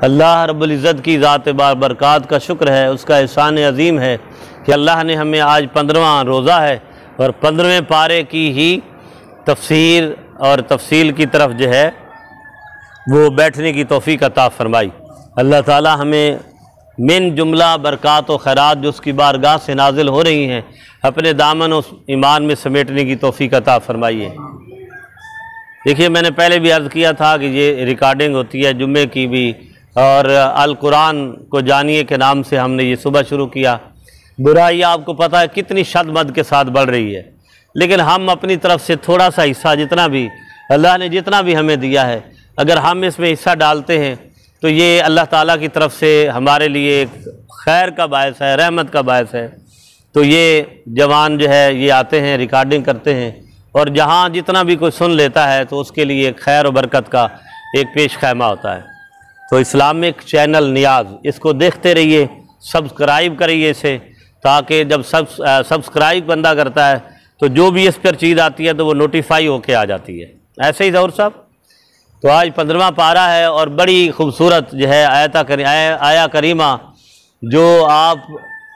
अल्लाह रब्बुल इज़्ज़त की ज़ात बरक़ात का शुक्र है, उसका एहसान अज़ीम है कि अल्लाह ने हमें आज 15वां रोज़ा है और 15वें पारे की ही तफसीर और तफसील की तरफ जो है वो बैठने की तौफ़ीक़ अता फ़रमाई। अल्लाह ताला हमें मिन जुमला बरक़ात व खैरात जो उसकी बारगाह से नाजिल हो रही हैं अपने दामन उस ईमान में समेटने की तौफ़ीक़ अता फ़रमाइए। देखिए, मैंने पहले भी अर्ज़ किया था कि ये रिकॉर्डिंग होती है जुम्मे की भी, और अल कुरान को जानिए के नाम से हमने ये सुबह शुरू किया। बुराई आपको पता है कितनी शद्दमद के साथ बढ़ रही है, लेकिन हम अपनी तरफ से थोड़ा सा हिस्सा, जितना भी अल्लाह ने जितना भी हमें दिया है, अगर हम इसमें हिस्सा डालते हैं तो ये अल्लाह ताला की तरफ से हमारे लिए एक खैर का बायस है, रहमत का बायस है। तो ये जवान जो है ये आते हैं, रिकॉर्डिंग करते हैं, और जहाँ जितना भी कोई सुन लेता है तो उसके लिए एक खैर और बरकत का एक पेश खैमा होता है। तो इस्लामिक चैनल नियाज़, इसको देखते रहिए, सब्सक्राइब करिए इसे, ताकि जब सब्सक्राइब बंदा करता है तो जो भी इस पर चीज़ आती है तो वो नोटिफाई होके आ जाती है। ऐसे ही ज़हूर साहब, तो आज 15वां पारा है और बड़ी खूबसूरत जो है आया करीमा जो आप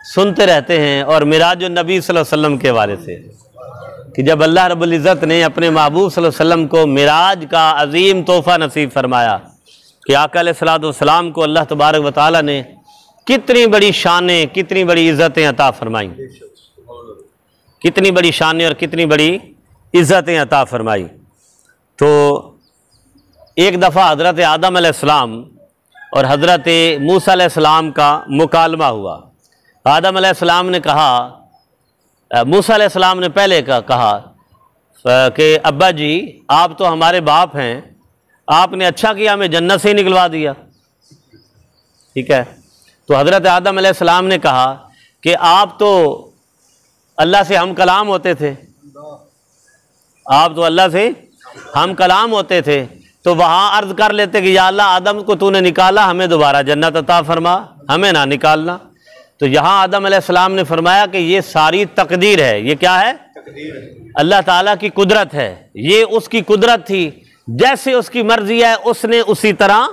सुनते रहते हैं, और मिराजुन नबी सल्लल्लाहु अलैहि वसल्लम के बारे से कि जब अल्लाह रब्बुल इज़्ज़त ने अपने महबूब सल्लल्लाहु अलैहि वसल्लम को मिराज का अजीम तोहफ़ा नसीब फरमाया कि आका अलैहिस्सलातु वस्सलाम को अल्लाह तबारक व तआला ने कितनी बड़ी शानें, कितनी बड़ी इज़्ज़तें अता फरमाई, कितनी बड़ी शानें और कितनी बड़ी इज़्ज़तें अता फरमाई। तो एक दफ़ा हज़रत आदम अलैहिस्सलाम और हज़रत मूसा अलैहिस्सलाम का मुकालमा हुआ। आदम अलैहिस्सलाम ने कहा, मूसा अलैहिस्सलाम ने पहले कहा कि अब्बा जी आप तो हमारे बाप हैं, आपने अच्छा किया हमें जन्नत से ही निकलवा दिया। ठीक है, तो हज़रत आदम अलैहिस्सलाम ने कहा कि आप तो अल्लाह से हम कलाम होते थे, आप तो अल्लाह से हम कलाम होते थे, तो वहाँ अर्ज़ कर लेते कि या अल्लाह आदम को तूने निकाला, हमें दोबारा जन्नत अता फरमा, हमें ना निकालना। तो यहाँ आदम अलैहिस्सलाम ने फरमाया कि ये सारी तकदीर है। ये क्या है? अल्लाह ताला की कुदरत है, ये उसकी कुदरत थी, जैसे उसकी मर्जी है उसने उसी तरह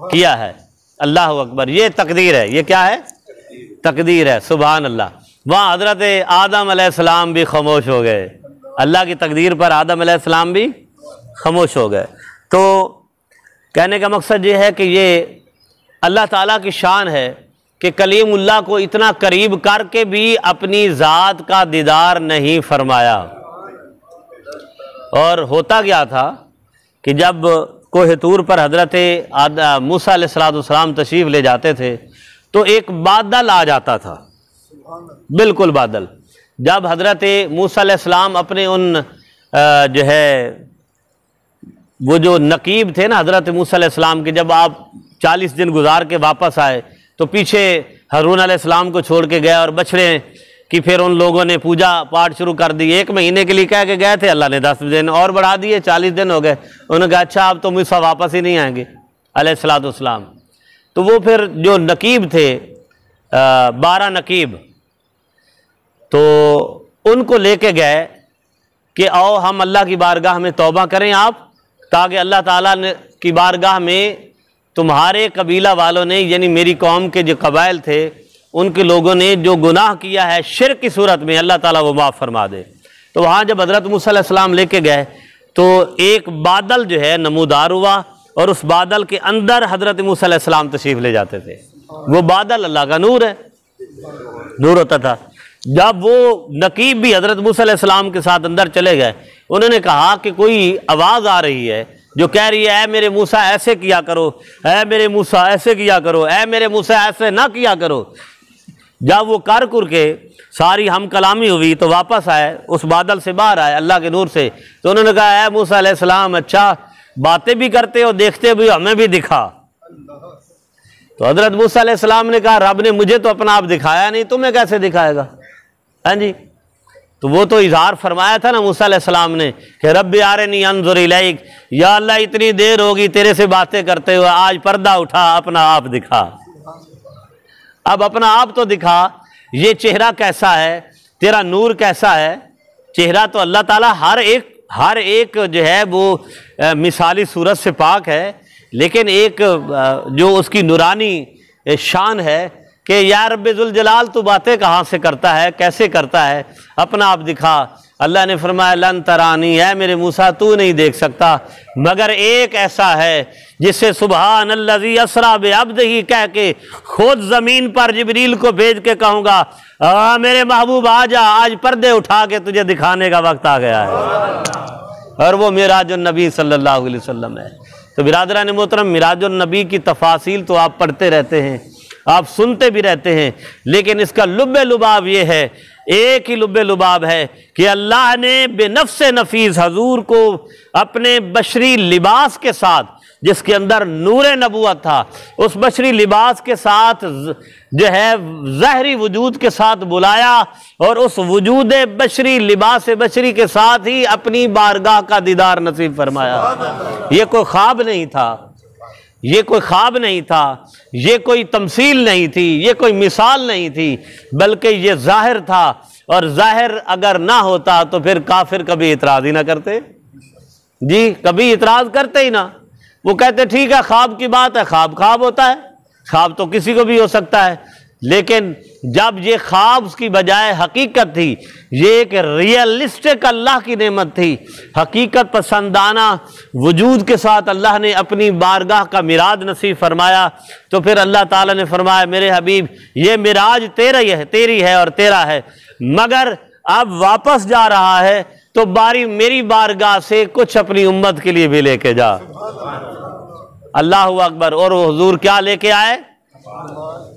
किया है। अल्लाह अकबर, ये तकदीर है। ये क्या है? तकदीर है। सुभान अल्लाह। वहाँ हज़रत आदम अलैहिस्सलाम भी खामोश हो गए, अल्लाह की तकदीर पर आदम अलैहिस्सलाम भी खामोश हो गए। तो कहने का मकसद ये है कि ये अल्लाह ताला की शान है कि कलीमुल्लाह को इतना करीब करके भी अपनी ज़ात का दीदार नहीं फरमाया। और होता क्या था कि जब कोह तूर पर हज़रत मूसा अलैहिस्सलाम तशरीफ़ ले जाते थे तो एक बादल आ जाता था, बिल्कुल बादल। जब हज़रत मूसा अलैहिस्सलाम अपने उन जो है वो जो नकीब थे ना हज़रत मूसा अलैहिस्सलाम के, जब आप 40 दिन गुजार के वापस आए तो पीछे हारून अलैहिस्सलाम को छोड़ के गया, और बछड़े कि फिर उन लोगों ने पूजा पाठ शुरू कर दी। 1 महीने के लिए कह के गए थे, अल्लाह ने 10 दिन और बढ़ा दिए, 40 दिन हो गए। उन्होंने कहा अच्छा अब तो मूसा वापस ही नहीं आएंगे अलैहिस्सलातु वस्सलाम। तो वो फिर जो नकीब थे 12 नकीब, तो उनको लेके गए कि आओ हम अल्लाह की बारगाह में तौबा करें आप, ताकि अल्लाह ताला ने की बारगाह में तुम्हारे कबीला वालों ने, यानी मेरी कौम के जो कबाइल थे उनके लोगों ने जो गुनाह किया है शिर्क की सूरत में, अल्लाह ताला वो माफ़ फरमा दे। तो वहाँ जब हज़रत मूसा अलैहिस्सलाम लेके गए तो एक बादल जो है नमूदार हुआ, और उस बादल के अंदर हज़रत मूसा अलैहिस्सलाम तशरीफ़ ले जाते थे। वो बादल अल्लाह का नूर है, नूर होता था। जब वो नकीब भी हज़रत मूसा अलैहिस्सलाम के साथ अंदर चले गए, उन्होंने कहा कि कोई आवाज़ आ रही है जो कह रही है ऐ मेरे मूसा ऐसे किया करो, ऐ मेरे मूसा ऐसे किया करो, ऐ मेरे मूसा ऐसे ना किया करो। जब वो कर के सारी हम कलामी हुई तो वापस आए, उस बादल से बाहर आए अल्लाह के नूर से। तो उन्होंने कहा ऐ मूसा अलैहिस्सलाम अच्छा बातें भी करते हो, देखते भी, हमें भी दिखा। तो हज़रत मूसा अलैहिस्सलाम ने कहा रब ने मुझे तो अपना आप दिखाया नहीं, तुम्हें कैसे दिखाएगा? हाँ जी, तो वो तो इजहार फरमाया था ना मूसा अलैहिस्सलाम ने कि रब्बी आरिनी अंजुर इलैक, या अल्लाह इतनी देर होगी तेरे से बातें करते हुए, आज पर्दा उठा, अपना आप दिखा। अब अपना आप तो दिखा, ये चेहरा कैसा है, तेरा नूर कैसा है। चेहरा तो अल्लाह ताला हर एक जो है वो मिसाली सूरत से पाक है, लेकिन एक जो उसकी नूरानी शान है कि या रब्बे जुल जलाल तू बातें कहाँ से करता है, कैसे करता है, अपना आप दिखा। अल्लाह ने फरमाया लन तरानी, है मेरे मूसा तू नहीं देख सकता, मगर एक ऐसा है जिसे सुबहान अल्लज़ी असरा बिअब्दिही कह के खुद ज़मीन पर जिब्रील को भेज के कहूँगा मेरे महबूब आ जा, आज पर्दे उठा के तुझे दिखाने का वक्त आ गया है। और वो मिराजुन नबी सल्लल्लाहु अलैहि वसल्लम है। तो बिरादरान मोहतरम, मिराजुन नबी की तफासील तो आप पढ़ते रहते हैं, आप सुनते भी रहते हैं, लेकिन इसका लुब्बे लुबाब ये है, एक ही लुब्बे लुबाब है कि अल्लाह ने बेनफ्से नफीस हजूर को अपने बशरी लिबास के साथ, जिसके अंदर नूर नबुवत था, उस बशरी लिबास के साथ जो है ज़हरी वजूद के साथ बुलाया और उस वजूद बशरी लिबास बशरी के साथ ही अपनी बारगाह का दीदार नसीब फरमाया। ये कोई ख्वाब नहीं था, ये कोई ख्वाब नहीं था, ये कोई तमसील नहीं थी, ये कोई मिसाल नहीं थी, बल्कि ये ज़ाहिर था। और ज़ाहिर अगर ना होता तो फिर काफिर कभी इतराज़ ही ना करते जी, कभी इतराज़ करते ही ना। वो कहते ठीक है ख्वाब की बात है, ख्वाब ख्वाब होता है, ख्वाब तो किसी को भी हो सकता है, लेकिन जब ये ख्वाब की बजाय हकीकत थी, ये एक रियलिस्टिक अल्लाह की नेमत थी, हकीकत पसंदाना वजूद के साथ अल्लाह ने अपनी बारगाह का मिराज नसीब फरमाया, तो फिर अल्लाह ताला ने फरमाया मेरे हबीब ये मिराज तेरी है और तेरा है, मगर अब वापस जा रहा है तो मेरी बारगाह से कुछ अपनी उम्मत के लिए भी लेके जा। अल्लाहु अकबर। और वो हुजूर क्या लेके आए?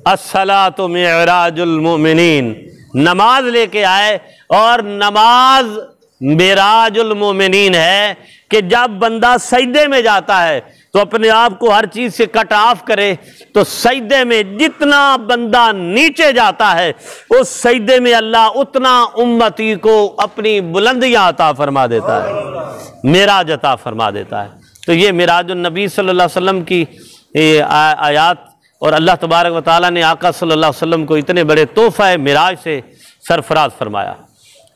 अस्सलातु मिअराजुल मोमिनीन, नमाज लेके आए। और नमाज मिराजुल मोमिनीन है कि जब बंदा सजदे में जाता है तो अपने आप को हर चीज से कट ऑफ करे, तो सजदे में जितना बंदा नीचे जाता है उस सजदे में अल्लाह उतना उम्मती को अपनी बुलंदियां अता फरमा देता है, मिराज अता फरमा देता है। तो ये मिराजुन नबी सल्लल्लाहु अलैहि वसल्लम की आयात, और अल्लाह तबारक व तआला ने आका सल्लल्लाहु अलैहि वसल्लम को इतने बड़े तोहफा मिराज से सरफराज फरमाया।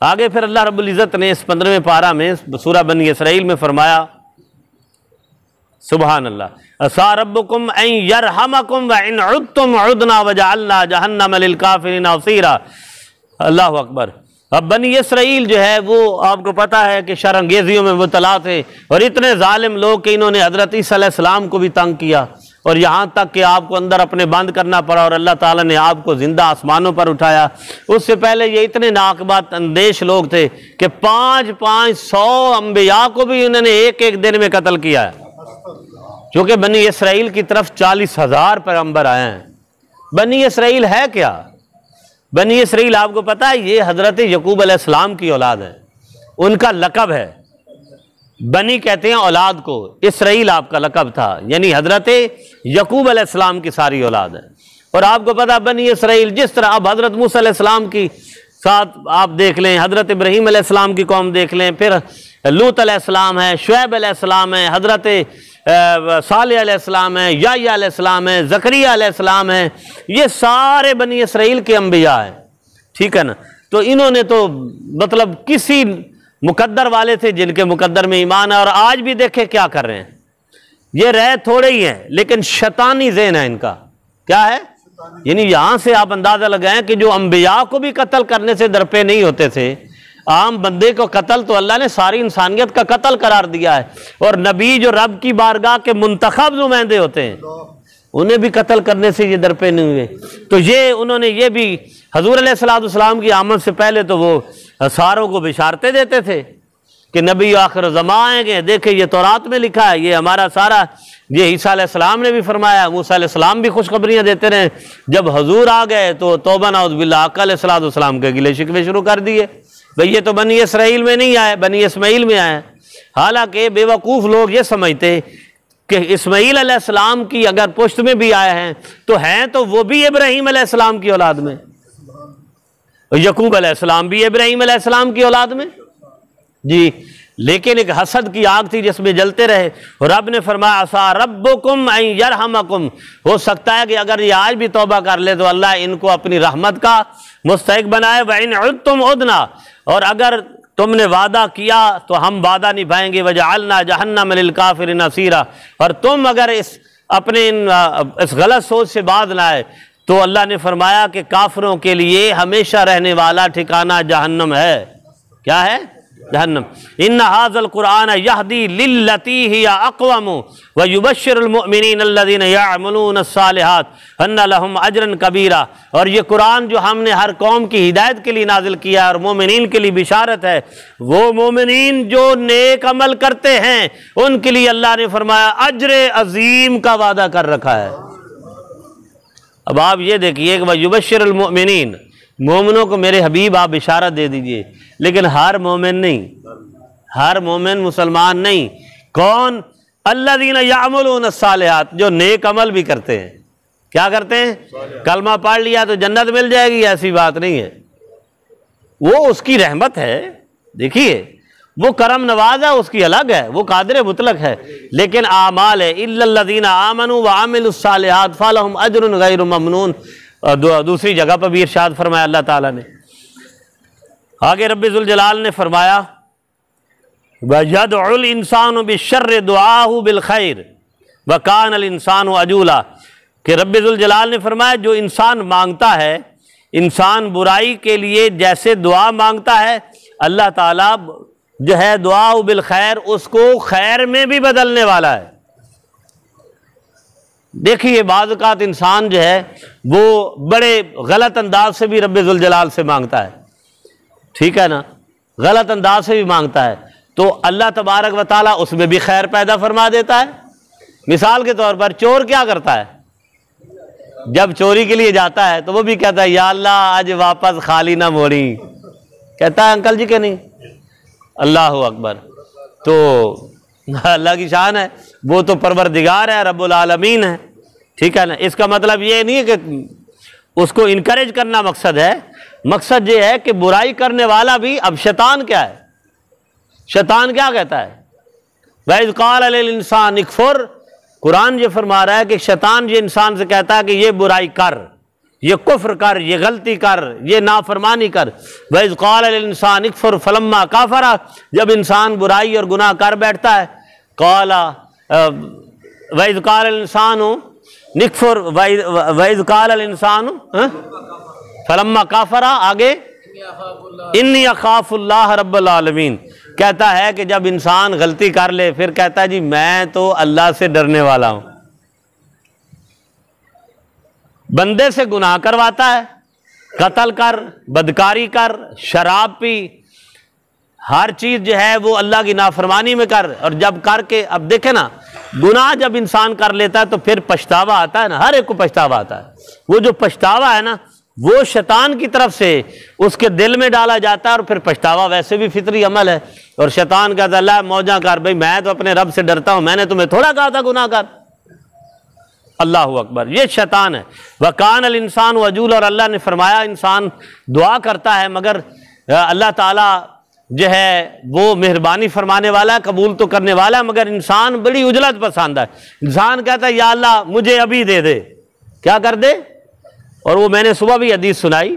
आगे फिर अल्लाह रब्बुल इज़्ज़त ने इस 15वें पारा में सूरा बनी इसराइल में फरमाया सुबहान अल्लाह असा रब्बुकुम अन यरहमकुम व इन उद्तुम उदना वजअलना जहन्नम लिल काफिरीन हसीरा। अल्लाह अकबर। अब बनी इसराइल जो है वो आपको पता है कि शरंगेजियों में मुबतला थे और इतने जालिम लोग कि इन्होंने हज़रत ईसा अलैहिस्सलाम को भी तंग किया और यहाँ तक कि आपको अंदर अपने बंद करना पड़ा और अल्लाह ताला ने आपको जिंदा आसमानों पर उठाया। उससे पहले ये इतने नाकबात अंदेश लोग थे कि 500 अम्बिया को भी उन्होंने एक एक दिन में कत्ल किया है, क्योंकि बनी इसराइल की तरफ 40,000 पैगंबर आए हैं। बनी इसराइल है क्या? बनी इसराइल आपको पता है ये हजरत यकूब अलैहिस्सलाम की औलाद है, उनका लकब है। बनी कहते हैं औलाद को, इसराइल आपका लकब था, यानी हजरत यकूब अलैहिस्सलाम की सारी औलाद है। और आपको पता बनी इसराइल जिस तरह अब हजरत मूसा अलैहिस्सलाम की साथ आप देख लें, हजरत इब्राहीम अलैहिस्सलाम की कौम देख लें, फिर लूत अलैहिस्सलाम है, शुएब अलैहिस्सलाम है, हजरत सालेह अलैहिस्सलाम है, याह्या अलैहिस्सलाम है, ज़करिया अलैहिस्सलाम है, ये सारे बनी इसराइल के अंबिया हैं, ठीक है ना। तो इन्होंने तो मतलब किसी मुकद्दर वाले थे जिनके मुकद्दर में ईमान है, और आज भी देखे क्या कर रहे हैं, ये रहे थोड़े ही हैं लेकिन शैतानी ज़हन है इनका। क्या है? यानी यहां से आप अंदाजा लगाएं कि जो अंबिया को भी कत्ल करने से दरपे नहीं होते थे, आम बंदे को कत्ल तो अल्लाह ने सारी इंसानियत का कत्ल करार दिया है, और नबी जो रब की बारगाह के मुंतखब नुमाइंदे होते हैं उन्हें भी कत्ल करने से ये दरपे नहीं हुए। तो ये उन्होंने ये भी हजूर अलैहिस्सलाम की आमद से पहले तो वो सारों को बिशारते देते थे कि नबी आखिर ज़मा आएंगे, देखे ये तौरात में लिखा है, ये हमारा सारा, ये ईसा अलैहिस्सलाम ने भी फरमाया, मूसा अलैहिस्सलाम भी खुशखबरियाँ देते रहे। जब हजूर आ गए तो तौबा नाउज़ बिल्लाह आका अलैहिस्सलाम के गिले शिकवे शुरू कर दिए, भाई ये तो बनी इसराइल में नहीं आए, बनी इस्माइल में आए। हालांकि बेवकूफ़ लोग ये समझते कि इस्माइल अलैहिस्सलाम की अगर पुश्त में भी आए हैं तो हैं तो वो भी इब्राहीम अलैहिस्सलाम की औलाद में, यकूब अलैहिस्सलाम भी इब्राहीम अलैहिस्सलाम की औलाद में जी। लेकिन एक हसद की आग थी जिसमें जलते रहे, और रब ने फरमाया असा रब्बुकुम अन यरहमकुम, हो सकता है कि अगर ये आज भी तौबा कर ले तो अल्लाह इनको अपनी रहमत का मुस्तहिक बनाए। व इन उद्तुम उदना, और अगर तुमने वादा किया तो हम वादा निभाएंगे, वजअलना जहन्नम लिलकाफिरीन हसीरा, और तुम अगर इस अपने इस गलत सोच से बाज ना आए तो अल्लाह ने फरमाया कि काफिरों के लिए हमेशा रहने वाला ठिकाना जहन्नम है। क्या है? जहन्नम। इन्ना हाज़ल कुरान यहदी लिल्लती हिया अक़वम व युबश्शिरुल मुमिनीन अल्लज़ीना यअमलून अस्सालिहात अन्ना लहुम अजरन कबीरा। और ये कुरान जो हमने हर कौम की हिदायत के लिए नाजिल किया और मोमिनीन के लिए बिशारत है, वो मोमिनीन जो नेक अमल करते हैं उनके लिए अल्लाह ने फरमाया अजर अजीम का वादा कर रखा है। अब आप ये देखिए कि वह युबश्शिरुल मुमिनीन, मोमिनों को मेरे हबीब आप बिशारत दे दीजिए, लेकिन हर मोमिन नहीं, हर मोमिन मुसलमान नहीं। कौन? अल्लज़ीना यअमलून अस्सालिहात, जो नेक अमल भी करते हैं। क्या करते हैं? कलमा पढ़ लिया तो जन्नत मिल जाएगी, ऐसी बात नहीं है। वो उसकी रहमत है, देखिए वो करम नवाज है, उसकी अलग है, वो कादिर मुतलक है, लेकिन आमाल है इल्लल्लज़ीना आमनू व अमिलुस्सालिहात फलहुम अजरुन गैरु ममनून। दूसरी जगह पर भी इरशाद फरमाया अल्लाह ताला ने। आगे रब्बी ज़ुल जलाल ने फरमाया वयदउल इंसानु बिश्शर्रि दुआहु बिल खैर व कानल इंसानु अजूला, कि रब्बी ज़ुल जलाल ने फरमाया जो इंसान मांगता है, इंसान बुराई के लिए जैसे दुआ मांगता है, अल्लाह ताला जो है दुआ बिल खैर उसको खैर में भी बदलने वाला है। देखिए बाज़ औक़ात इंसान जो है वो बड़े गलत अंदाज से भी रब्बे ज़ुल जलाल से मांगता है, ठीक है ना, गलत अंदाज से भी मांगता है, तो अल्लाह तबारक व तआला उसमें भी खैर पैदा फरमा देता है। मिसाल के तौर पर चोर क्या करता है? जब चोरी के लिए जाता है तो वो भी कहता है या अल्लाह आज वापस खाली ना मोड़ी, कहता है अंकल जी के नहीं, अल्लाह अकबर। तो अल्लाह की शान है, वो तो परवरदिगार है, रब्बुल आलमीन है, ठीक है ना। इसका मतलब ये नहीं है कि उसको इनकरेज करना मकसद है, मकसद ये है कि बुराई करने वाला भी, अब शैतान क्या है? शैतान क्या कहता है? वइज़ क़ाल लिल इंसान इकफुर, कुरान ये फरमा रहा है कि शैतान ये इंसान से कहता है कि ये बुराई कर, ये कुफ्र कर, ये गलती कर, ये नाफरमानी कर। वइज़ क़ाल लिल इंसान इकफुर फलम्मा काफरा, जब इंसान बुराई और गुनाह कर बैठता है, क़ाला वइज़ क़ाल लिल इंसानु निकफुर वइज़ क़ाल लिल इंसानु फलम्मा काफरा, आगे इन्नी अखाफुल्लाह रब्बुल आलमीन, कहता है कि जब इंसान गलती कर ले फिर कहता है जी मैं तो अल्लाह से डरने वाला हूं। बंदे से गुनाह करवाता है, कत्ल कर, बदकारी कर, शराब पी, हर चीज जो है वो अल्लाह की नाफरमानी में कर, और जब करके, अब देखे ना, गुनाह जब इंसान कर लेता है तो फिर पछतावा आता है ना, हर एक को पछतावा आता है। वो जो पछतावा है ना वो शैतान की तरफ से उसके दिल में डाला जाता है, और फिर पछतावा वैसे भी फितरी अमल है, और शैतान कहता है अल्लाह मौजा कर, भाई मैं तो अपने रब से डरता हूं, मैंने तुम्हें थोड़ा कहा था गुनाह कर। अल्लाह अकबर, ये शैतान है। वकान अल इंसान वजूल, और अल्लाह ने फरमाया इंसान दुआ करता है मगर अल्लाह ताला जो है वो मेहरबानी फरमाने वाला, कबूल तो करने वाला, मगर इंसान बड़ी उजलत पसंद है। इंसान कहता है या अल्लाह मुझे अभी दे दे, क्या कर दे। और वो मैंने सुबह भी हदीस सुनाई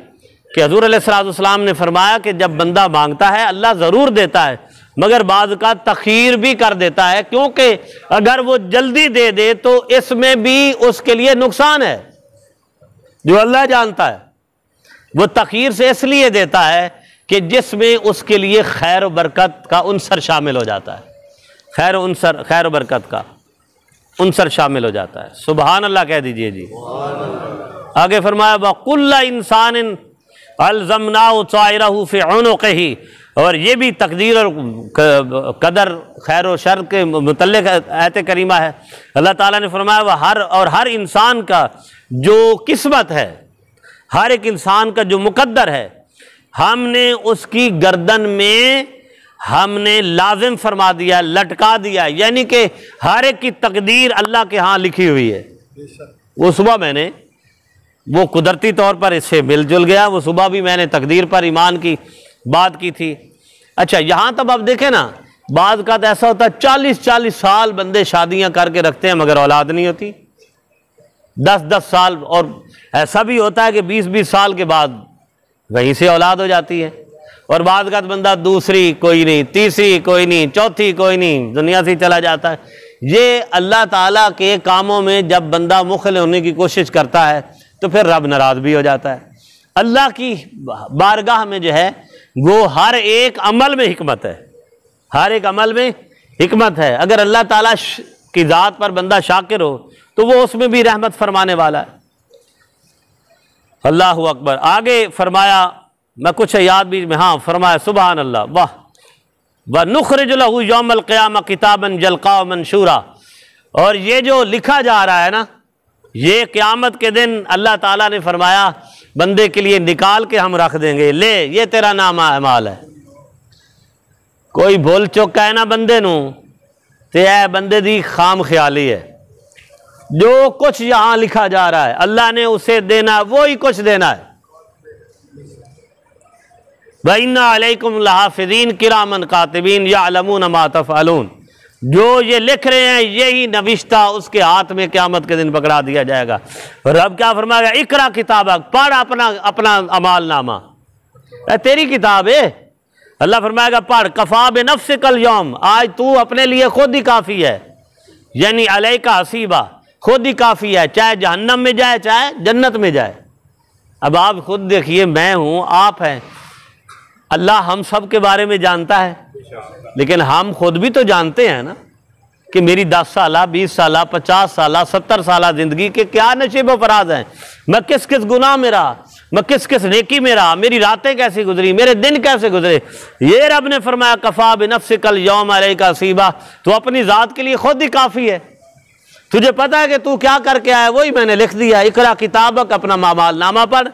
कि हज़ूर अलैहिस्सलाम ने फरमाया कि जब बंदा मांगता है अल्लाह ज़रूर देता है, मगर बाद का तखीर भी कर देता है, क्योंकि अगर वो जल्दी दे दे तो इसमें भी उसके लिए नुकसान है, जो अल्लाह जानता है। वो तखीर से इसलिए देता है कि जिसमें उसके लिए खैर व बरकत का उनसर शामिल हो जाता है, खैर व बरकत का उनसर शामिल हो जाता है। सुभान अल्लाह कह दीजिए जी। आगे फरमाया वकुल्ला इंसान अलज़मनाहु ताइरहु फी उनुक़िही, और ये भी तकदीर और कदर खैर और शर के मुतल्लिक़ आयत करीमा है। अल्लाह ताला ने फरमाया वह हर इंसान का जो किस्मत है, हर एक इंसान का जो मुकद्दर है, हमने उसकी गर्दन में हमने लाजिम फरमा दिया, लटका दिया, यानी कि हर एक की तकदीर अल्लाह के यहाँ लिखी हुई है। वो सुबह मैंने वो कुदरती तौर पर इससे मिलजुल गया, वो सुबह भी मैंने तकदीर पर ईमान की बात की थी। अच्छा, यहाँ तब आप देखें ना, बाज़ का तो ऐसा होता है 40-40 साल बंदे शादियाँ करके रखते हैं मगर औलाद नहीं होती, 10-10 साल, और ऐसा भी होता है कि 20-20 साल के बाद वहीं से औलाद हो जाती है। और बाद का बंदा दूसरी कोई नहीं, तीसरी कोई नहीं, चौथी कोई नहीं, दुनिया से चला जाता है। ये अल्लाह ताला के कामों में जब बंदा मुखल होने की कोशिश करता है तो फिर रब नाराज़ भी हो जाता है। अल्लाह की बारगाह में जो है वो हर एक अमल में हिकमत है, हर एक अमल में हिकमत है। अगर अल्लाह ताला की ज़ात पर बंदा शाकिर हो तो वो उसमें भी रहमत फरमाने वाला है। अल्लाहु अकबर। आगे फरमाया, मैं कुछ याद भी में, हाँ फरमाया सुबहान अल्लाह, वाह व नुखरिज लहू यौमल क़ियामह किताबन जल्का मंशूरा। और ये जो लिखा जा रहा है ना, ये क़यामत के दिन अल्लाह ताला ने फरमाया बंदे के लिए निकाल के हम रख देंगे, ले ये तेरा नाम अमाल है। कोई भूल चुका है ना बंदे नू ते ऐ बंदे दी खाम ख्याली है। जो कुछ यहाँ लिखा जा रहा है अल्लाह ने उसे देना, वो ही कुछ देना है। व इन्ना अलैकुम लहाफ़िज़ीन किरामन कातिबीन यअलमून मा तफ़अलून। जो ये लिख रहे हैं यही नविश्ता उसके हाथ में क़यामत के दिन पकड़ा दिया जाएगा। रब क्या फरमाएगा, इकरा किताबक, पढ़ अपना अमाल नामा, तेरी किताब है। अल्लाह फरमाएगा पढ़, कफ़ा बिनफ़्सिकल यौम, आज तू अपने लिए खुद ही काफ़ी है, यानी अलैका हसीबा, खुद ही काफ़ी है, चाहे जहन्नम में जाए चाहे जन्नत में जाए। अब आप खुद देखिए, मैं हूँ, आप हैं, अल्लाह हम सब के बारे में जानता है, लेकिन हम खुद भी तो जानते हैं ना कि मेरी 10 साल 20 साल 50 साल 70 साल ज़िंदगी के क्या नशीब फराज हैं। मैं किस किस गुनाह में रहा, मैं किस किस नेकी में रहा, मेरी रातें कैसी गुजरी, मेरे दिन कैसे गुजरे। ये रब ने फरमाया कफ़ा बिनफ़्सिकल यौम अलैका हसीबा, तो अपनी ज़ात के लिए खुद ही काफ़ी है। तुझे पता है कि तू क्या करके आया, वही मैंने लिख दिया। इकरा किताबक, अपना मामाल नामा पढ़।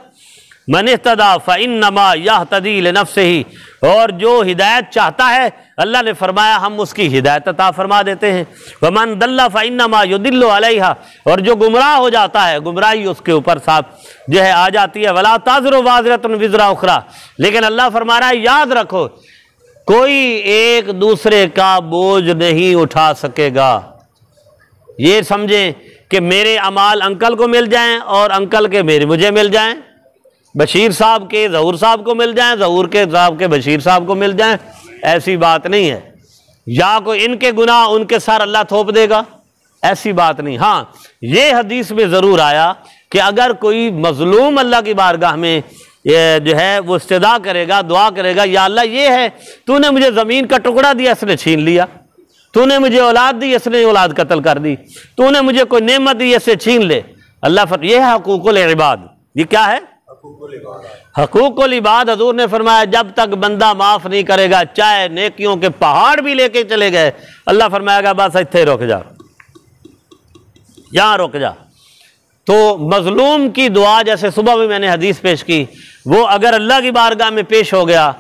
मन इह्तदा फ़इन्नमा यहतदी लिनफ़्सिही, और जो हिदायत चाहता है अल्लाह ने फरमाया हम उसकी हिदायत अता फरमा देते हैं। वमन दल्ला फ़इन्नमा युदिल्लु अलैहा, और जो गुमराह हो जाता है गुमराही उसके ऊपर साथ जो है आ जाती है। वला ताज़िरु वाज़िरतुन विज़रा उख़रा, लेकिन अल्लाह फरमा रहा है याद रखो कोई एक दूसरे का बोझ नहीं उठा सकेगा। ये समझें कि मेरे अमाल अंकल को मिल जाएं और अंकल के मेरे मुझे मिल जाएं, बशीर साहब के ज़हूर साहब को मिल जाएं, ज़हूर के साहब के बशीर साहब को मिल जाएं, ऐसी बात नहीं है। या कोई इनके गुनाह उनके सर अल्लाह थोप देगा, ऐसी बात नहीं। हाँ, ये हदीस में ज़रूर आया कि अगर कोई मज़लूम अल्लाह की बारगाह में ये जो है वो इस्तिदा करेगा, दुआ करेगा, या अल्लाह ये है तूने मुझे ज़मीन का टुकड़ा दिया, इसने छीन लिया, तूने मुझे औलाद दी, इसने औलाद कत्ल कर दी, तूने मुझे कोई नेमत दी, इससे छीन ले। अल्लाह फर ये है हकूकुल इबाद। ये क्या है? हकूकुल इबाद। हजूर ने फरमाया जब तक बंदा माफ़ नहीं करेगा, चाहे नेकियों के पहाड़ भी लेके चले गए, अल्लाह फरमाएगा बस इत्थे रुक जा, यहाँ रुक जा। तो मजलूम की दुआ, जैसे सुबह भी मैंने हदीस पेश की, वो अगर अल्लाह की बारगाह में पेश हो गया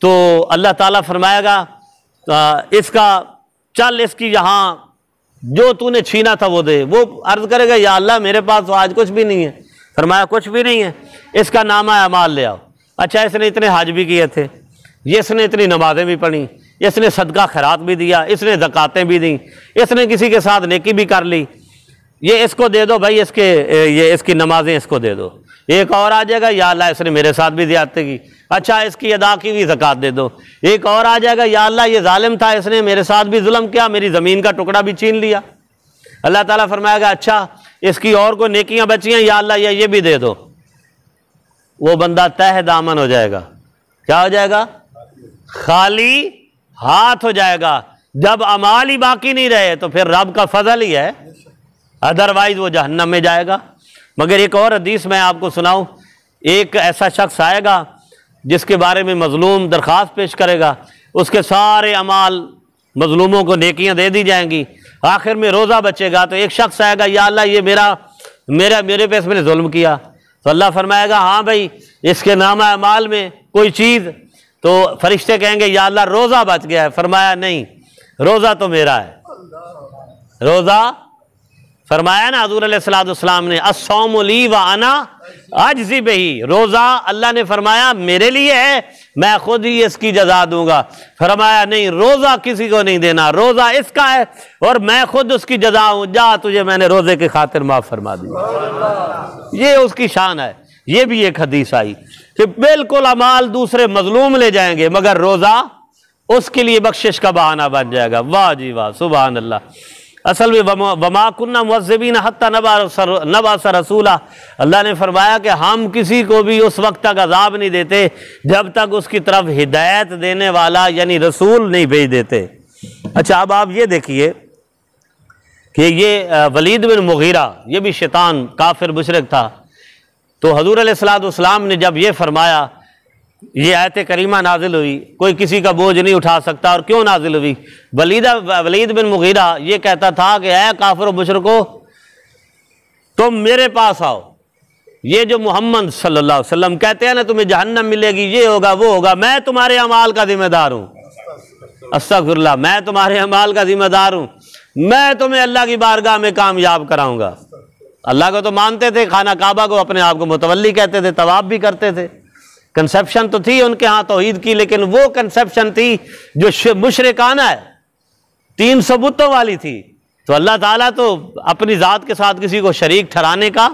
तो अल्लाह ताला फरमाएगा इसका चल, इसकी यहाँ जो तूने छीना था वो दे। वो अर्ज करेगा या अल्लाह मेरे पास तो आज कुछ भी नहीं है। फरमाया कुछ भी नहीं है, इसका नामा अमाल ले आओ। अच्छा, इसने इतने हज भी किए थे, ये इसने इतनी नमाजें भी पढ़ी, इसने सदका खैरात भी दिया, इसने ज़कातें भी दी, इसने किसी के साथ नेकी भी कर ली, ये इसको दे दो भाई, ये इसकी नमाजें इसको दे दो। एक और आ जाएगा या अल्लाह इसने मेरे साथ भी ज़्यादती की, अच्छा इसकी अदा की हुई ज़कात दे दो। एक और आ जाएगा या अल्लाह ये जालिम था, इसने मेरे साथ भी जुल्म किया, मेरी ज़मीन का टुकड़ा भी छीन लिया। अल्लाह ताला फरमाएगा अच्छा इसकी और को नेकियां बची हैं, या अल्लाह ये भी दे दो। वो बंदा तह दामन हो जाएगा। क्या हो जाएगा? खाली हाथ हो जाएगा। जब अमाल ही बाकी नहीं रहे तो फिर रब का फजल ही है, अदरवाइज वो जहन्नम में जाएगा। मगर एक और हदीस मैं आपको सुनाऊं, एक ऐसा शख्स आएगा जिसके बारे में मजलूम दरख्वास्त पेश करेगा, उसके सारे अमाल मजलूमों को नेकियां दे दी जाएंगी, आखिर में रोज़ा बचेगा। तो एक शख्स आएगा या अल्लाह ये मेरे पे इसमें जुल्म किया, तो अल्लाह फरमाएगा हाँ भाई इसके नामा अमाल में कोई चीज़, तो फरिश्ते कहेंगे या अल्लाह रोज़ा बच गया है। फरमाया नहीं, रोज़ा तो मेरा है। रोज़ा फरमाया ना हज़ूर अलैहिस्सलाम ने, अस्सौमु ली व अना अजज़ी बिही, रोज़ा अल्लाह ने फरमाया मेरे लिए है, मैं खुद ही इसकी जजा दूंगा। फरमाया नहीं, रोज़ा किसी को नहीं देना, रोज़ा इसका है और मैं खुद उसकी जजा हूँ, जा तुझे मैंने रोज़े की खातिर माफ़ फरमा दी। ये उसकी शान है, ये भी एक हदीस आई कि बिल्कुल अमाल दूसरे मजलूम ले जाएंगे मगर रोज़ा उसके लिए बख्शिश का बहाना बन जाएगा। वाह जी वाह, सुभान अल्लाह। असल में वमा कुन्ना मुअज़्ज़िबीन हत्ता नबअस रसूला, अल्लाह ने फरमाया कि हम किसी को भी उस वक्त तक अजाब नहीं देते जब तक उसकी तरफ हिदायत देने वाला यानी रसूल नहीं भेज देते। अच्छा, अब आप ये देखिए कि ये वलीद बिन मुगीरा ये भी शैतान काफिर मुशरिक था। तो हजूर अलैहिस्सलाम ने जब ये फरमाया, ये आयत करीमा नाजिल हुई, कोई किसी का बोझ नहीं उठा सकता। और क्यों नाजिल हुई? वलीद बिन मुगीरा ये कहता था कि ऐ काफिर मुशरिको, तुम मेरे पास आओ, ये जो मोहम्मद सल्लल्लाहु अलैहि वसल्लम कहते हैं ना तुम्हें जहन्नम मिलेगी, ये होगा वो होगा, मैं तुम्हारे अमाल का जिम्मेदार हूँ। अस्तगफिरुल्लाह, मैं तुम्हारे अमाल का जिम्मेदार हूँ, मैं तुम्हें अल्लाह की बारगाह में कामयाब कराऊंगा। अल्लाह को तो मानते थे, खाना काबा को अपने आप को मुतवल्ली कहते थे, तवाफ भी करते थे। कंसेप्शन तो थी उनके यहाँ तौहीद की, लेकिन वो कंसेप्शन थी जो मुशरिकाना है, 300 बुतों वाली थी। तो अल्लाह ताला तो अपनी ज़ात के साथ किसी को शरीक ठहराने का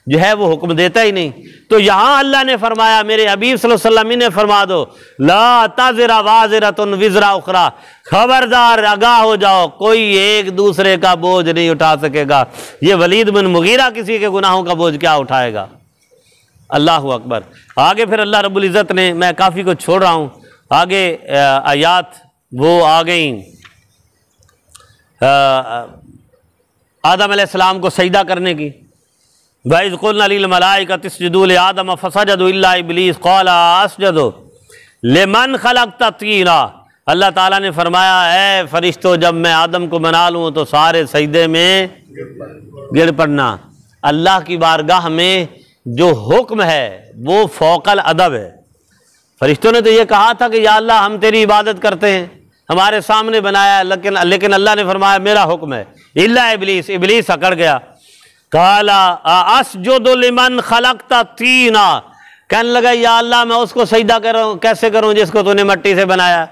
जो है वो हुक्म देता ही नहीं। तो यहाँ अल्लाह ने फरमाया, मेरे हबीब सल्लल्लाहु अलैहि वसल्लम ने फरमा दो, ला ताज़िरा वाज़िरतुन विज़रा उखरा, खबरदार आगाह हो जाओ, कोई एक दूसरे का बोझ नहीं उठा सकेगा। ये वलीद बिन मुगीरा किसी के गुनाहों का बोझ क्या उठाएगा? अल्लाहु अकबर। आगे फिर अल्लाह रब्बुल इज़्ज़त ने, मैं काफ़ी कुछ छोड़ रहा हूँ, आगे आयात वो आ गई आदम अलैहिस्सलाम को सजदा करने की। वइज़ क़ुलना लिल मलाइकति इसजुदू लि आदम फसजदू इल्ला इब्लीस क़ाला अस्जुदु लिमन खलक़ता तीना। अल्लाह ताला ने फरमाया, है फरिश्तों, जब मैं आदम को बना लूँ तो सारे सजदे में गिर पड़ना। अल्लाह की बारगाह में जो हुक्म है वो फ़ौक़ल अदब है। फरिश्तों ने तो ये कहा था कि या अल्लाह हम तेरी इबादत करते हैं, हमारे सामने बनाया, लेकिन अल्लाह ने फरमाया मेरा हुक्म है। इल्ला इब्लीस, इब्लीस अकड़ गया। काला अस्जुदु लिमन खलक़ता तीना, कहने लगा या अल्लाह मैं उसको सजदा करूं, कैसे करूं जिसको तूने मिट्टी से बनाया?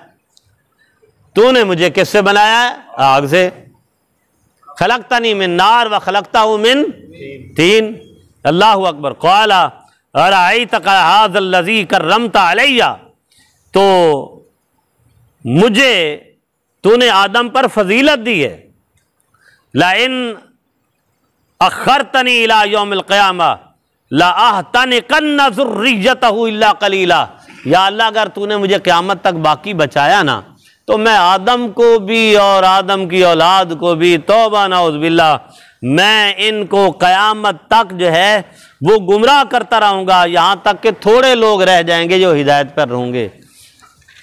तूने मुझे किससे बनाया है? आग से। खलक़तनी मिन नार व खलक़तहु मिन तीन। अल्लाहु अकबर। काला अरअयतक हाज़ल लज़ी कर्रमता अलैया, तो मुझे तूने आदम पर फजीलत दी है। लाइन अखरतनी इला यौमिल क़ियामा लाअहतनिकन्ना ज़ुर्रियतहु इल्ला क़लीला। या अल्लाह अगर तूने मुझे क़यामत तक बाकी बचाया ना, तो मैं आदम को भी और आदम की औलाद को भी, तौबा नऊज़ बिल्लाह, मैं इनको क़यामत तक जो है वो गुमराह करता रहूँगा, यहाँ तक कि थोड़े लोग रह जाएंगे जो हिदायत पर रहेंगे।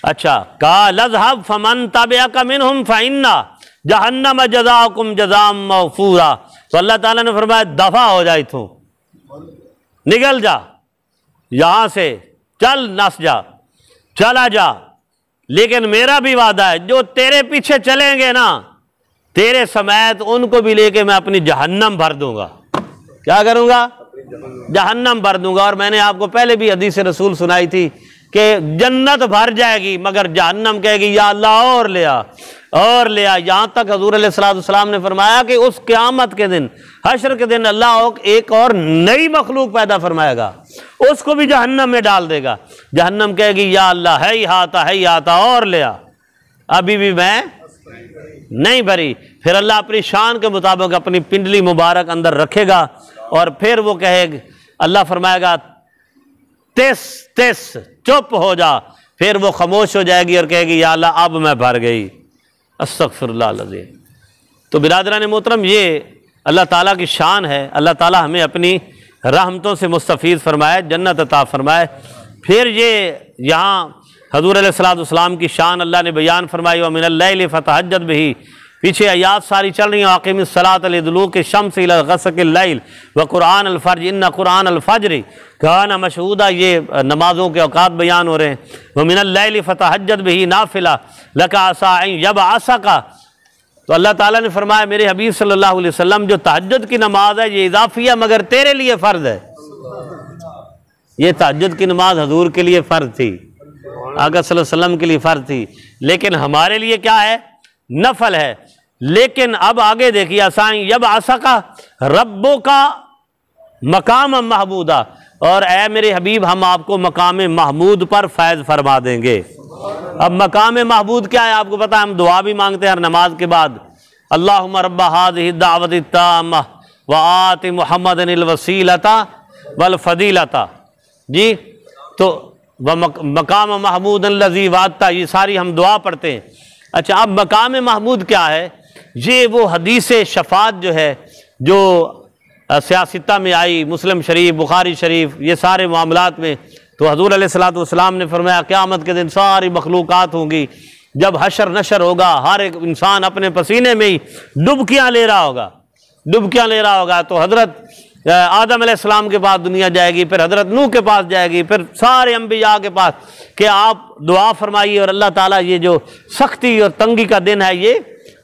अच्छा, काल अज़हब फमन तबिअक मिनहुम फ़इन्ना जहन्नम जज़ाकुम जज़ाअम मग़फ़ूरा। तो अल्लाह ताला ने फरमाया दफ़ा हो जा, इथों निकल जा, यहाँ से चल, नस जा, चला जा, लेकिन मेरा भी वादा है जो तेरे पीछे चलेंगे ना, तेरे समेत उनको भी लेके मैं अपनी जहन्नम भर दूंगा। क्या करूंगा? जहन्नम भर दूंगा। और मैंने आपको पहले भी हदीस रसूल सुनाई थी कि जन्नत भर जाएगी मगर जहन्नम कहेगी या अल्लाह और ले आ, और ले आ। यहाँ तक हजूर अलैहिस्सलाम ने फरमाया कि उस क़यामत के दिन, हश्र के दिन, अल्लाह एक और नई मखलूक पैदा फरमाएगा, उसको भी जहन्नम में डाल देगा। जहन्नम कहेगी या अल्लाह है ही आता और ले आ, अभी भी मैं नहीं भरी। फिर अल्लाह अपनी शान के मुताबिक अपनी पिंडली मुबारक अंदर रखेगा और फिर वो कहेगा, अल्लाह फरमाएगा तिस तिस, चुप हो जा। फिर वो खामोश हो जाएगी और कहेगी या अल्लाह अब मैं भर गई। अस्तग़फिरुल्लाह अज़ीम। तो बिरादरान मोहतरम, ये अल्लाह ताला की शान है। अल्लाह ताला हमें अपनी रहमतों से मुस्तफ़ीज़ फरमाए, जन्नत अता फरमाए। फिर ये यहाँ हज़ूर अलैहिस्सलाम की शान अल्लाह ने बयान फरमाई, व मिनल लैलि फ़तहज्जद बिही। पीछे आयात सारी चल रही हैं, आक़िमिस्सलात लिदुलूक़ि शम्स इला ग़सक़िल लैल व क़ुरआन अल-फ़ज्र इन्ना क़ुरआन अल-फ़ज्र काना मशहूदा। ये नमाज़ों के औक़ात बयान हो रहे हैं। व मिनल लैलि फ़तहज्जद बिही नाफ़िला लका असा अन यबअसका। तो अल्लाह ताला ने फरमाया मेरे हबीब सल्लल्लाहु अलैहि वसल्लम, जो तहज्जुद की नमाज है ये इज़ाफ़ी है मगर तेरे लिए फ़र्ज़ है। ये तहज्जुद की नमाज हजूर के लिए फ़र्ज़ थी, आका सल्लल्लाहु अलैहि वसल्लम के लिए फ़र्ज़ थी, लेकिन हमारे लिए क्या है? नफल है। लेकिन अब आगे देखिए, असाई यब आसा का रब्बों का मकाम महबूदा, और ए मेरे हबीब हम आपको मकाम महमूद पर फैज़ फरमा देंगे। अब मकाम महमूद क्या है आपको पता है, हम दुआ भी मांगते हैं हर नमाज के बाद, अल्लाहुम्मा रब्बा हाज़िहि दावति ताम्मा व आति मुहम्मदनिल वसीलता वल फदीलता जी। तो व मकाम महमूद लज़ी वाता, ये सारी हम दुआ पढ़ते हैं। अच्छा, अब मकाम महमूद क्या है? ये वो हदीस शफात जो है, जो सियासता में आई, मुस्लिम शरीफ, बुखारी शरीफ, ये सारे मामलात में। तो हज़ूर अलैहिस्सलातु वस्सलाम ने फरमाया क़यामत के दिन सारी मखलूक़ात होंगी, जब हशर नशर होगा, हर एक इंसान अपने पसीने में ही डुबकियाँ ले रहा होगा, डुबकियाँ ले रहा होगा। तो हज़रत आदम अलैहिस्सलाम के पास दुनिया जाएगी, फिर हज़रत नूह के पास जाएगी, फिर सारे अंबिया के पास कि आप दुआ फरमाइए और अल्लाह ताला ये जो सख्ती और तंगी का दिन है ये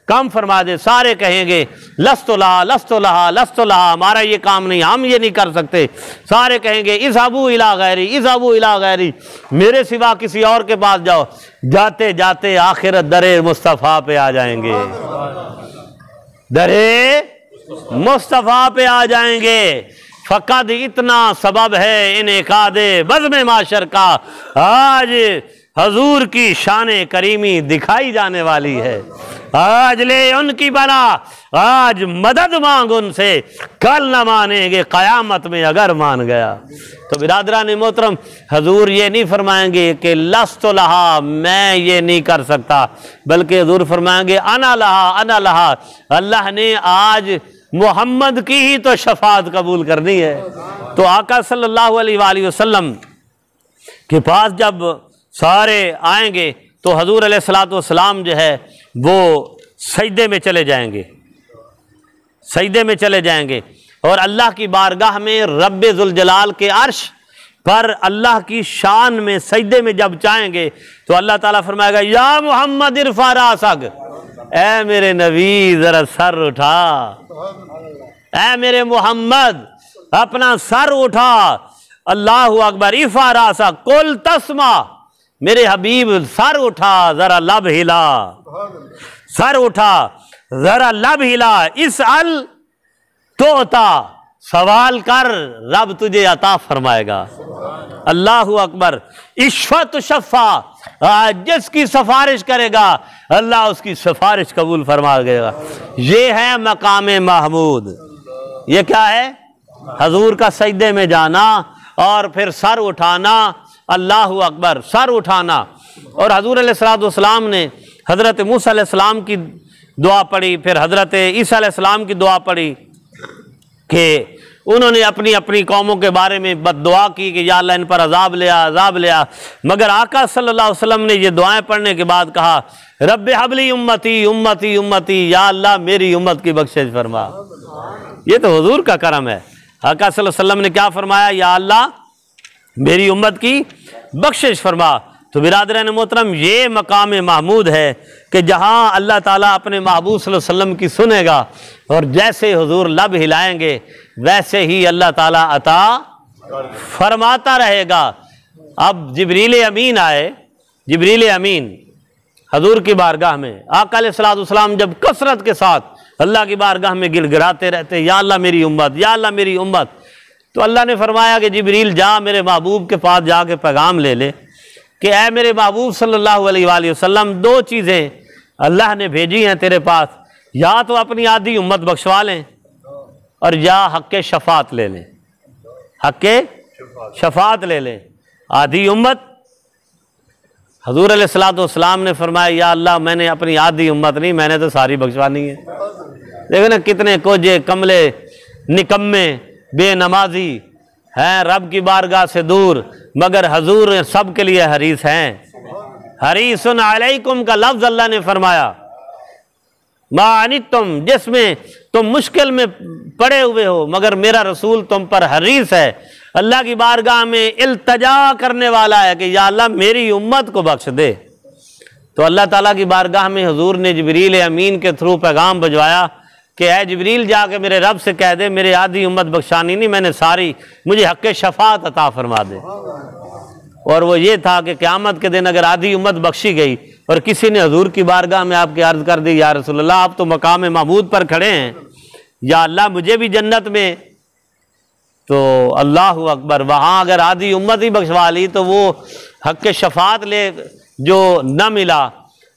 काम फरमा दे। सारे कहेंगे लस्तो लहा लस्तो लहा लस्तो लहा, हमारा ये काम नहीं, हम ये नहीं कर सकते। सारे कहेंगे इज़हाबू इला गैरी इज़हाबू इला गैरी, मेरे सिवा किसी और के पास जाओ। जाते जाते आखिर दरे मुस्तफ़ा पे आ जाएंगे, दरे मुस्तफ़ा पे आ जाएंगे। फ़क़द इतना सबब है इन एकादे बज़्म माशर का, आज हजूर की शान करीमी दिखाई जाने वाली है। आज ले उनकी बला, आज मदद मांग उनसे, कल न मानेंगे क़यामत में अगर मान गया। तो बिरादरान मोहतरम, हजूर ये नहीं फरमाएंगे कि लस्तो लहा, मैं ये नहीं कर सकता, बल्कि हजूर फरमाएंगे अना लहा अना लहा। अल्लाह ने आज मोहम्मद की ही तो शफात कबूल करनी है। तो आका सल्लल्लाहु अलैहि वसल्लम के पास जब सारे आएंगे तो हजूर अलैहिस्सलातु वस्सलाम जो है वो सजदे में चले जाएंगे, सजदे में चले जाएंगे और अल्लाह की बारगाह में रब्बे जुल जलाल के अर्श पर अल्लाह की शान में सजदे में जब जाएंगे तो अल्लाह ताला फरमाएगा या मोहम्मद इरफा रासक, ऐ मेरे नबी जरा सर उठा, ऐ मेरे मोहम्मद अपना सर उठा। अल्लाहु अकबर, इफा रासा कुल तस्मा, मेरे हबीब सर उठा जरा लब हिला, सर उठा जरा लब हिला। इस अल तोता, सवाल कर रब तुझे अता फरमाएगा। अल्लाहु अकबर, इश्फत शफ़ा, जिसकी सिफारिश करेगा अल्लाह उसकी सिफारिश कबूल फरमा देगा। ये है मकाम महमूद। ये क्या है? हजूर का सजदे में जाना और फिर सर उठाना, अल्लाहु अकबर, सर उठाना। और हजूर अलैहिस्सलातु वस्सलाम ने हज़रत मूसा अलैहिस्सलाम की दुआ पढ़ी, फिर हज़रत ईसा अलैहिस्सलाम की दुआ पढ़ी कि उन्होंने अपनी अपनी कौमों के बारे में बद्दुआ की कि या अल्लाह इन पर अजाब ले आ, अजाब ले आ। मगर आका सल्लल्लाहु अलैहि वसल्लम ने ये दुआएं पढ़ने के बाद कहा रब्बे हबली उम्मती उम्मती उम्मती, या अल्लाह मेरी उम्मत की बख्शिश फरमा। ये तो हुजूर का करम है। आका सल्लल्लाहु अलैहि वसल्लम ने क्या फरमाया? या अल्लाह मेरी उम्मत की बख्शिश फरमा। तो बिरादरान मोहतरम, ये मकाम महमूद है कि जहाँ अल्लाह ताला अपने महबूब सल्लल्लाहु अलैहि वसल्लम की सुनेगा और जैसे हुजूर लब हिलाएंगे वैसे ही अल्लाह ताला अता फरमाता रहेगा। अब जिब्रील अमीन आए, जिब्रील अमीन हुजूर की बारगाह में, आका अलैहिस्सलातु वस्सलाम जब कसरत के साथ अल्लाह की बारगाह में गिड़गिड़ाते रहते या अल्लाह मेरी उम्मत, या अल्लाह मेरी उम्मत। तो अल्लाह ने फरमाया कि जिब्रील जा मेरे महबूब के पास जाके पैगाम ले ले कि ऐ मेरे महबूब सल्लल्लाहु अलैहि वसल्लम, दो चीज़ें अल्लाह ने भेजी हैं तेरे पास, या तो अपनी आधी उम्मत बख्शवा लें और या हक़ शफ़ात ले लें, हक़ शफ़ात ले लें। आधी उम्मत, हज़ूर अलैहिस्सलातु वस्सलाम ने फरमाया या अल्लाह मैंने अपनी आधी उम्मत नहीं, मैंने तो सारी बख्शवानी है। देखो ना कितने कोजे कमले निकम्मे बेनमाजी हैं रब की बारगाह से दूर, मगर हजूर सब के लिए हरीस हैं। हरीसुन अलैकुम का लफ्ज़ अल्लाह ने फरमाया, मा अनितुम, जिसमें तुम मुश्किल में पड़े हुए हो मगर मेरा रसूल तुम पर हरीस है। अल्लाह की बारगाह में इल्तजा करने वाला है कि या अल्लाह मेरी उम्मत को बख्श दे। तो अल्लाह ताला की बारगाह में हुजूर ने जिब्रील अमीन के थ्रू पैगाम भिजवाया कि ऐ जिब्रील जाके मेरे रब से कह दे मेरे आधी उम्मत बख्शानी नहीं, मैंने सारी, मुझे हक़ शफ़ात अता फरमा दे। और वो ये था कि क़यामत के दिन अगर आधी उम्मत बख्शी गई और किसी ने हुजूर की बारगाह में आपकी अर्ज़ कर दी या रसूलल्लाह आप तो मकाम महमूद पर खड़े हैं, या अल्लाह मुझे भी जन्नत में तो अल्लाह अकबर, वहाँ अगर आधी उम्मत ही बख्शवा ली तो वो हक के शफात ले जो न मिला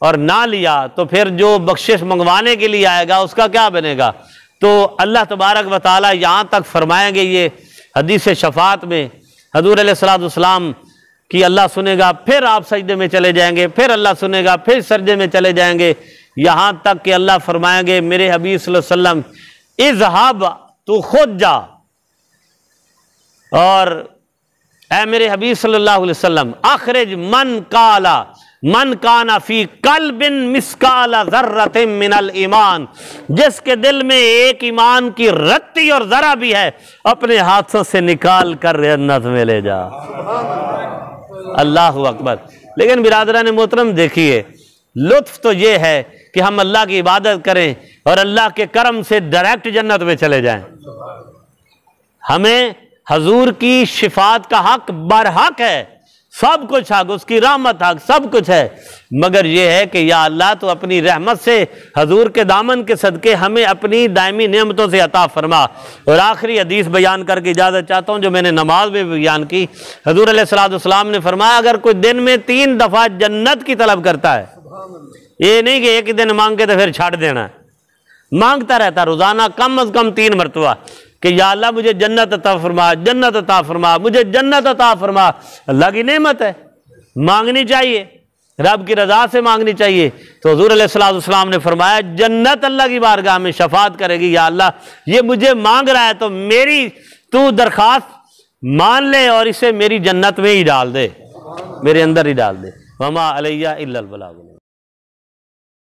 और ना लिया तो फिर जो बख्शिश मंगवाने के लिए आएगा उसका क्या बनेगा। तो अल्लाह तबारक व तआला यहाँ तक फरमाएंगे, ये हदीस शफात में हजूर अलैहिस्सलाम कि अल्लाह सुनेगा, फिर आप सजदे में चले जाएंगे, फिर अल्लाह सुनेगा, फिर सजदे में चले जाएंगे, यहाँ तक कि अल्लाह फरमाएंगे मेरे हबीब सल्लल्लाहु अलैहि वसल्लम इज़हब, तू खुद जा, और ऐ मेरे हबीब सल्लल्लाहु अलैहि वसल्लम अखरिज मन काना फी कल्बिन मिस्काला ज़र्रतिन मिनल ईमान, जिसके दिल में एक ईमान की रत्ती और जरा भी है अपने हाथों से निकाल कर जन्नत में ले जा। अल्लाह अकबर। लेकिन बिरादरान मोहतरम देखिए, लुत्फ तो ये है कि हम अल्लाह की इबादत करें और अल्लाह के करम से डायरेक्ट जन्नत में चले जाएं। हमें हजूर की शिफात का हक बरहक है, सब कुछ हक, उसकी रहमत हक, सब कुछ है, मगर यह है कि या अल्लाह तो अपनी रहमत से हजूर के दामन के सदके हमें अपनी दायमी नेमतों से अता फरमा। और आखिरी हदीस बयान करके इजाज़त चाहता हूँ जो मैंने नमाज में बयान की। हजूर अलैहिस्सलाम ने फरमाया अगर कोई दिन में 3 दफ़ा जन्नत की तलब करता है, ये नहीं कि एक ही दिन मांग के तो फिर छाड़ देना, मांगता रहता रोज़ाना कम अज़ कम 3 मरतबा कि या अल्लाह मुझे जन्नत अता फरमा, जन्नत अता फरमा, मुझे जन्नत अता फरमा। अल्लाह की नेमत है, मांगनी चाहिए, रब की रज़ा से मांगनी चाहिए। तो हुज़ूर अलैहिस्सलाम ने फरमाया जन्नत अल्लाह की बारगाह में शफात करेगी, या अल्लाह ये मुझे मांग रहा है तो मेरी तू दरख्वास्त मान ले और इसे मेरी जन्नत में ही डाल दे, मेरे अंदर ही डाल दे। वमा अलैया इल्लल बलाग।